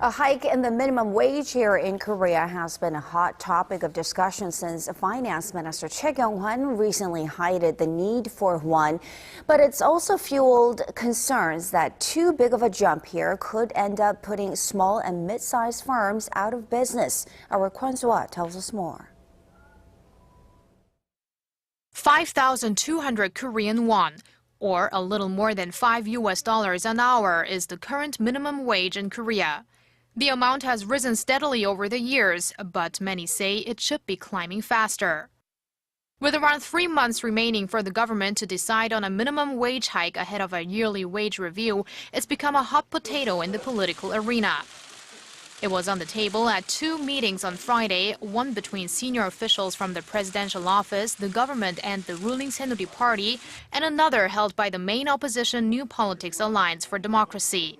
A hike in the minimum wage here in Korea has been a hot topic of discussion since Finance Minister Choi Kyung-hwan recently highlighted the need for one. But it's also fueled concerns that too big of a jump here could end up putting small and mid-sized firms out of business. Our Kwon So-a tells us more. 5,200 Korean won, or a little more than $5 an hour, is the current minimum wage in Korea. The amount has risen steadily over the years, but many say it should be climbing faster. With around 3 months remaining for the government to decide on a minimum wage hike ahead of a yearly wage review, it's become a hot potato in the political arena. It was on the table at 2 meetings on Friday, one between senior officials from the presidential office, the government, and the ruling Saenuri Party, and another held by the main opposition New Politics Alliance for Democracy.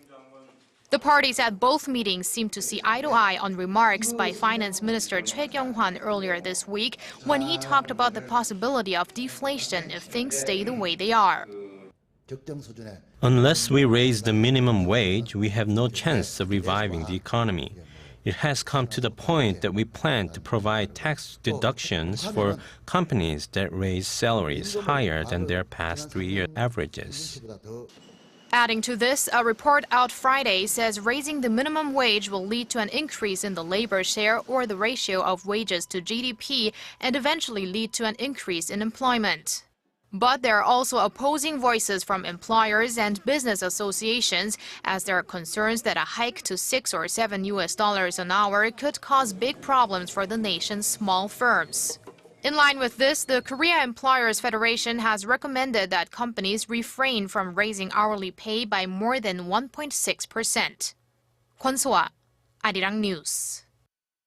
The parties at both meetings seemed to see eye to eye on remarks by Finance Minister Choi Kyung-hwan earlier this week when he talked about the possibility of deflation if things stay the way they are. Unless we raise the minimum wage, we have no chance of reviving the economy. It has come to the point that we plan to provide tax deductions for companies that raise salaries higher than their past 3-year averages. Adding to this, a report out Friday says raising the minimum wage will lead to an increase in the labor share or the ratio of wages to GDP and eventually lead to an increase in employment. But there are also opposing voices from employers and business associations, as there are concerns that a hike to $6 or $7 an hour could cause big problems for the nation's small firms. In line with this, the Korea Employers Federation has recommended that companies refrain from raising hourly pay by more than 1.6%. Kwon So-a, Arirang News.